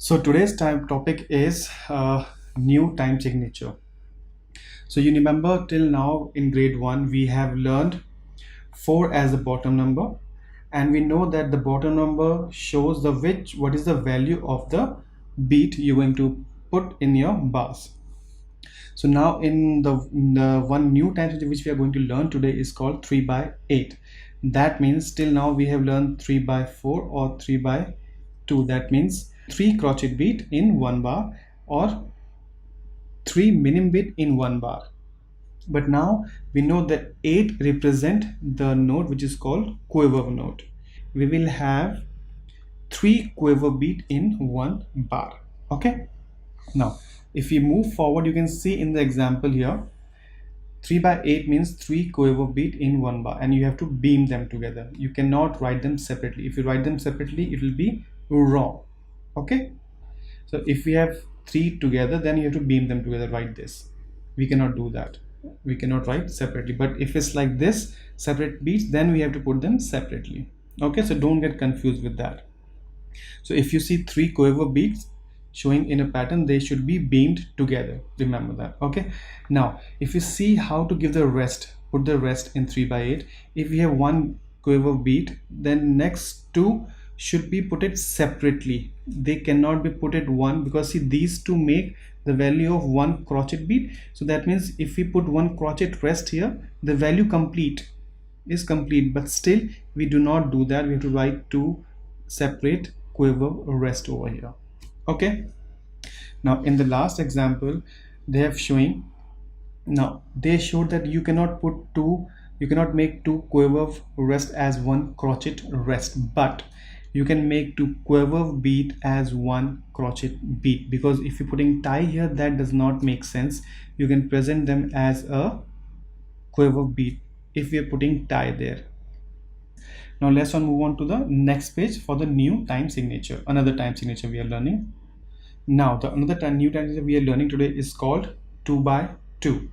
So today's topic is new time signature. So you remember till now in grade 1 we have learned 4 as the bottom number, and we know that the bottom number shows the what is the value of the beat you're going to put in your bars. So now in the one new time signature which we are going to learn today is called 3 by 8. That means till now we have learned 3 by 4 or 3 by 2. That means 3 crochet beat in one bar or 3 minim beat in one bar. But now we know that 8 represent the note which is called quiver note. We will have 3 quiver beat in one bar. Okay, now if we move forward, you can see in the example here 3 by 8 means 3 quiver beat in one bar, and you have to beam them together. You cannot write them separately. If you write them separately, it will be wrong. Okay, so if we have 3 together, then you have to beam them together. Write this. We cannot do that. We cannot write separately. But if it's like this, separate beats, then we have to put them separately. Okay, so don't get confused with that. So if you see 3 quiver beats showing in a pattern, they should be beamed together. Remember that. Okay, now if you see how to give the rest, put the rest in 3 by 8. If we have 1 quiver beat, then next 2 should be put it separately. They cannot be put at one, because see, these two make the value of 1 crochet beat. So that means if we put 1 crochet rest here, the value is complete, but still we do not do that. We have to write 2 separate quiver rest over here. Okay, now in the last example they have showing, now they showed that you cannot make 2 quiver rest as 1 crochet rest, but you can make 2 quiver beat as 1 crochet beat, because if you're putting tie here, that does not make sense. You can present them as a quiver beat if we are putting tie there. Now let's move on to the next page for the new time signature, another time signature we are learning. Now the another new time signature we are learning today is called 2 by 2.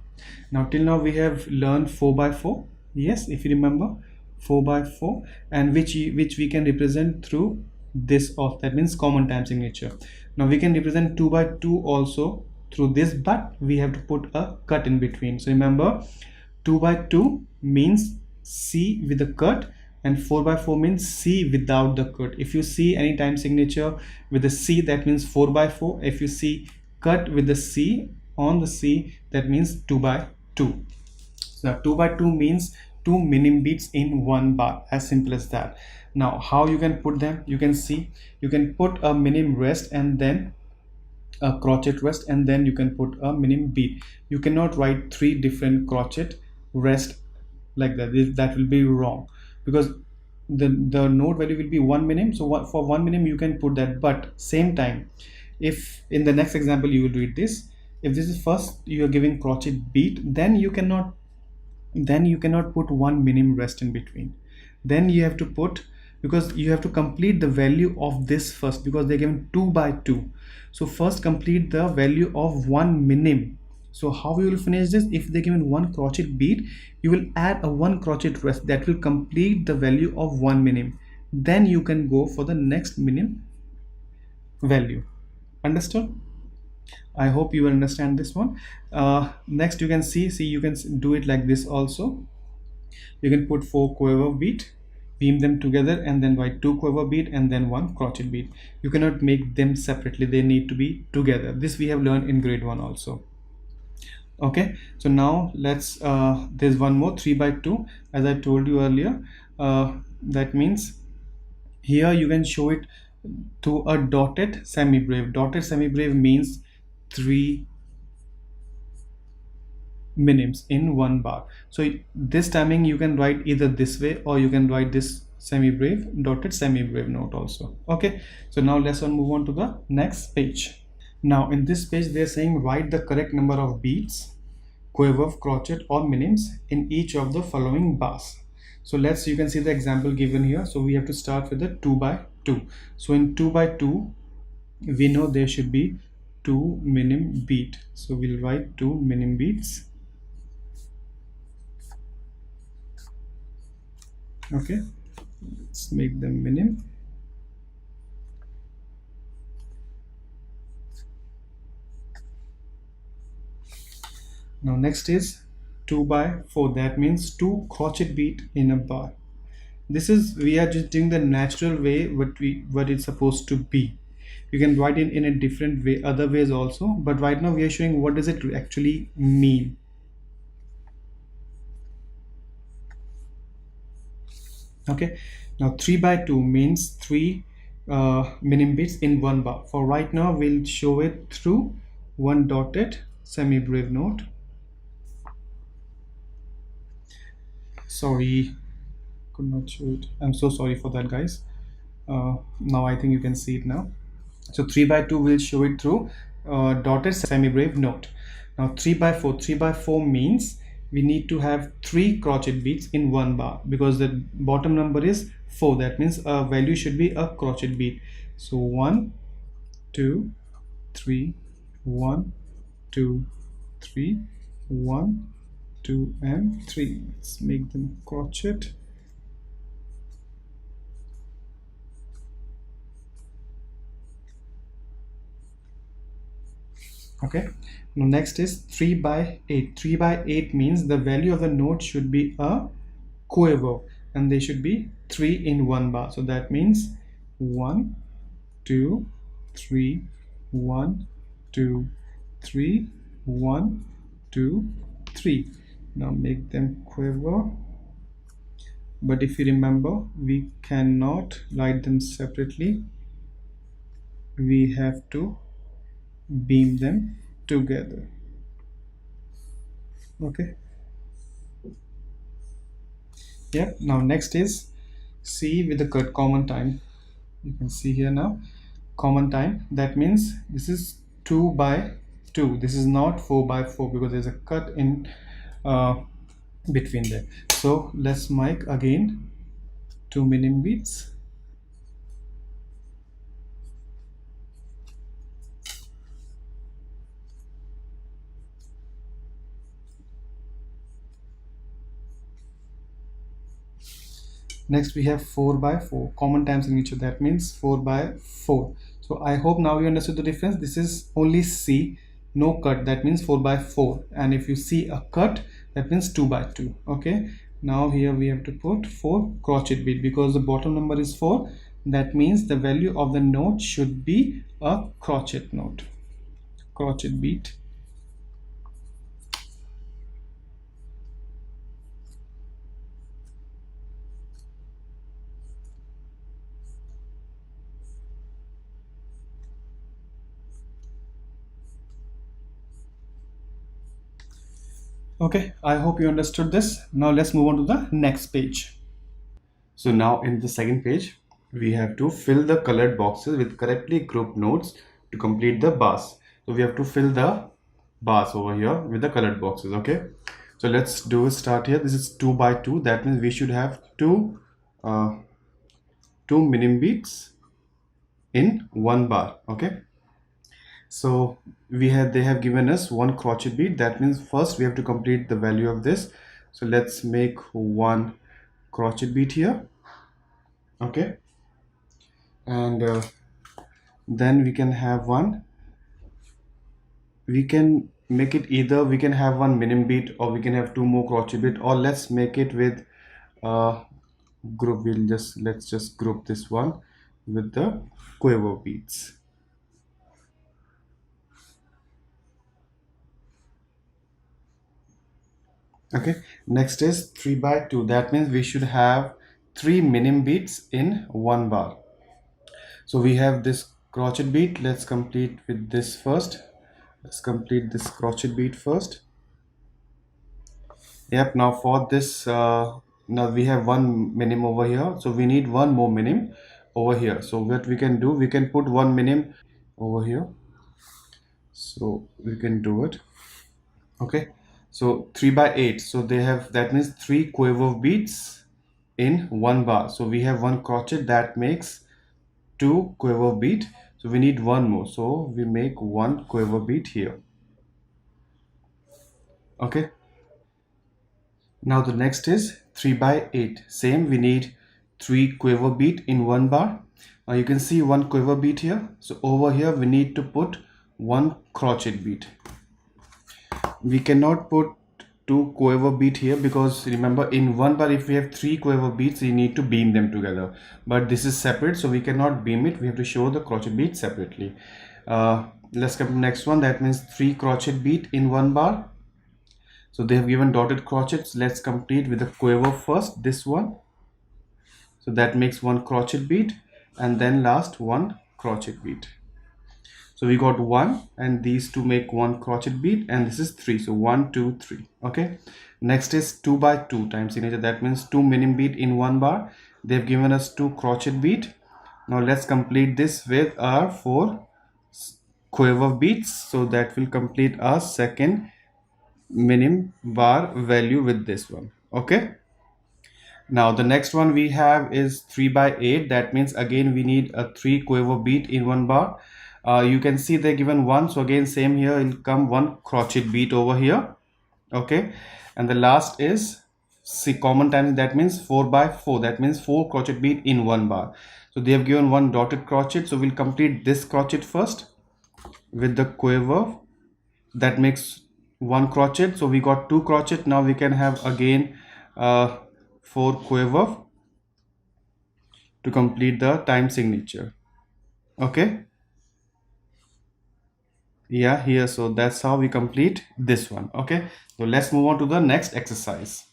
Now till now we have learned 4 by 4. Yes, if you remember 4 by 4, and which we can represent through this off, that means common time signature. Now we can represent 2 by 2 also through this, but we have to put a cut in between. So remember, 2 by 2 means C with a cut, and 4 by 4 means C without the cut. If you see any time signature with a C, that means 4 by 4. If you see cut with the C on the C, that means 2 by 2. So 2 by 2 means 2 minim beats in one bar, as simple as that. Now how you can put them, you can see, you can put a minim rest and then a crochet rest, and then you can put a minim beat. You cannot write 3 different crochet rest like that. That will be wrong, because the note value will be 1 minim. So for 1 minim you can put that, but same time, if in the next example you will read this, if this is first you are giving crochet beat, then you cannot put 1 minim rest in between. Then you have to put, because you have to complete the value of this first, because they're given 2 by 2. So first complete the value of 1 minim. So how you will finish this? If they're given 1 crochet beat, you will add a 1 crochet rest that will complete the value of 1 minim. Then you can go for the next minim value. Understood? I hope you will understand this one. Next you can see you can do it like this also. You can put 4 quiver beat, beam them together, and then write 2 quiver beat and then 1 crochet beat. You cannot make them separately, they need to be together. This we have learned in grade 1 also. Okay, so now let's there's one more 3 by 2, as I told you earlier. That means here you can show it to a dotted semi brave. Dotted semi brave means 3 minims in one bar. So this timing you can write either this way, or you can write this semi brave, dotted semi brave note also. Okay, so now let's move on to the next page. Now in this page they are saying write the correct number of beats, quiver, crochet or minims in each of the following bars. So you can see the example given here. So we have to start with the 2 by 2. So in 2 by 2 we know there should be 2 minim beat. So we'll write 2 minim beats. Okay, let's make them minim. Now next is 2 by 4, that means 2 crochet beat in a bar. This is, we are just doing the natural way what it's supposed to be. You can write it in a different way, other ways also, but right now we are showing what does it actually mean. Okay, now 3 by 2 means 3 minim beats in one bar. For right now we'll show it through one dotted semi brave note. Sorry, could not show it. I'm so sorry for that, guys. Now I think you can see it now. So 3 by 2 will show it through dotted semi brave note. Now 3 by 4, 3 by 4 means we need to have 3 crochet beats in one bar, because the bottom number is 4. That means a value should be a crochet beat. So 1 2 3 1 2 3 1 2 and 3. Let's make them crochet. Okay, now next is 3 by 8. 3 by 8 means the value of the note should be a quiver, and they should be 3 in one bar. So that means 1 2 3 1 2 3 1 2 3. Now make them quiver, but if you remember, we cannot write them separately. We have to beam them together. Okay, yep. Now next is C with the cut common time. You can see here now common time. That means this is 2 by 2. This is not 4 by 4 because there's a cut in between them. So let's make again 2 minim beats. Next we have 4 by 4 common time signature. That means 4 by 4. So I hope now you understood the difference. This is only C, no cut, that means 4 by 4, and if you see a cut, that means 2 by 2. Okay, now here we have to put 4 crochet beat, because the bottom number is 4. That means the value of the note should be a crochet note, crochet beat. Okay, I hope you understood this. Now let's move on to the next page. So now in the second page, we have to fill the colored boxes with correctly grouped notes to complete the bars. So we have to fill the bars over here with the colored boxes. Okay, so let's do a start here. This is 2 by 2. That means we should have two minim beats in one bar. Okay, so they have given us one crochet beat. That means first we have to complete the value of this. So let's make one crochet beat here. Okay, and then we can have one, we can make it either we can have one minim beat or we can have 2 more crochet beat, or let's make it with group. Let's just group this one with the quiver beats. Okay, next is 3 by 2. That means we should have 3 minim beats in one bar. So we have this crochet beat. Let's complete with this first. Let's complete this crochet beat first. Yep, now for this now we have one minim over here, so we need one more minim over here. So what we can do, we can put one minim over here, so we can do it. Okay, so 3 by 8, so they have, that means 3 quiver beats in one bar. So we have one crochet, that makes 2 quiver beat, so we need one more, so we make one quiver beat here. Okay, now the next is 3 by 8. Same, we need 3 quiver beat in one bar. Now you can see one quiver beat here, so over here we need to put one crochet beat. we cannot put two quiver beat here, because remember in one bar if we have three quiver beats we need to beam them together, but this is separate so we cannot beam it, we have to show the crochet beat separately. Let's come to the next one. That means three crochet beat in one bar. So they have given dotted crochets. Let's complete with the quiver first, this one. So that makes one crochet beat, and then last one crochet beat. So we got one, and these two make one crochet beat, and this is three. So 1 2 3. Okay, next is 2 by 2 time signature. That means two minim beat in one bar. They've given us two crochet beat. Now let's complete this with our four quiver beats, so that will complete our second minim bar value with this one. Okay, now the next one we have is 3 by 8. That means again we need a three quiver beat in one bar. You can see they're given one, so again same here, will come one crochet beat over here. Okay, and the last is, see, common times, that means 4 by 4. That means four crochet beat in one bar. So they have given one dotted crochet, so we'll complete this crochet first with the quiver. That makes one crochet, so we got two crochet. Now we can have again four quiver to complete the time signature. Okay, yeah, here, so that's how we complete this one. Okay, so let's move on to the next exercise.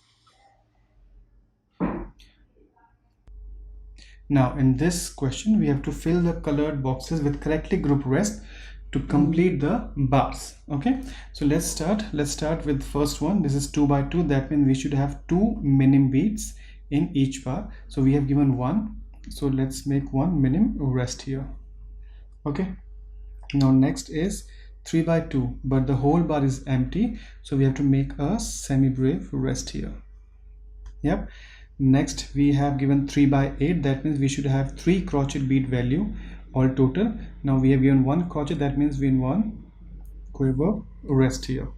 Now in this question we have to fill the colored boxes with correctly grouped rest to complete the bars. Okay, so let's start with first one. This is 2 by 2. That means we should have two minim beats in each bar. So we have given one, so let's make one minim rest here. Okay, now next is 3 by 2, but the whole bar is empty, so we have to make a semi brave rest here. Yep, next we have given 3 by 8. That means we should have three crochet beat value all total. Now we have given one crochet, that means we in one quiver rest here.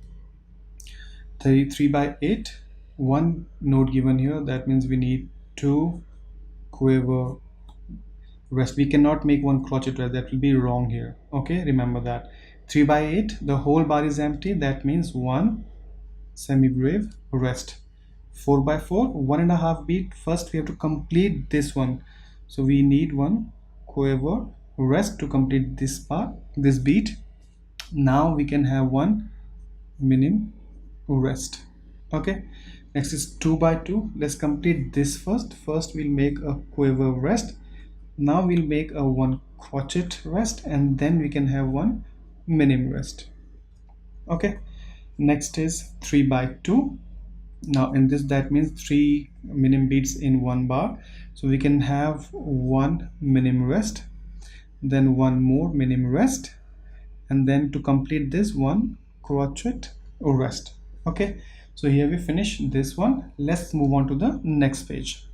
3 by 8, one node given here, that means we need two quiver rest. We cannot make one crochet rest, that will be wrong here. Okay, remember that. 3 by 8, the whole bar is empty, that means one semi brave rest. 4 by 4, 1.5 beat. First we have to complete this one, so we need one quiver rest to complete this part, this beat. Now we can have one minim rest. Okay, next is 2 by 2. Let's complete this first we'll make a quiver rest. Now we'll make a one crochet rest, and then we can have one minim rest. Okay, next is 3 by 2. Now in this, that means three minim beats in one bar, so we can have one minim rest, then one more minim rest, and then to complete this, one crochet rest. Okay, so here we finish this one. Let's move on to the next page.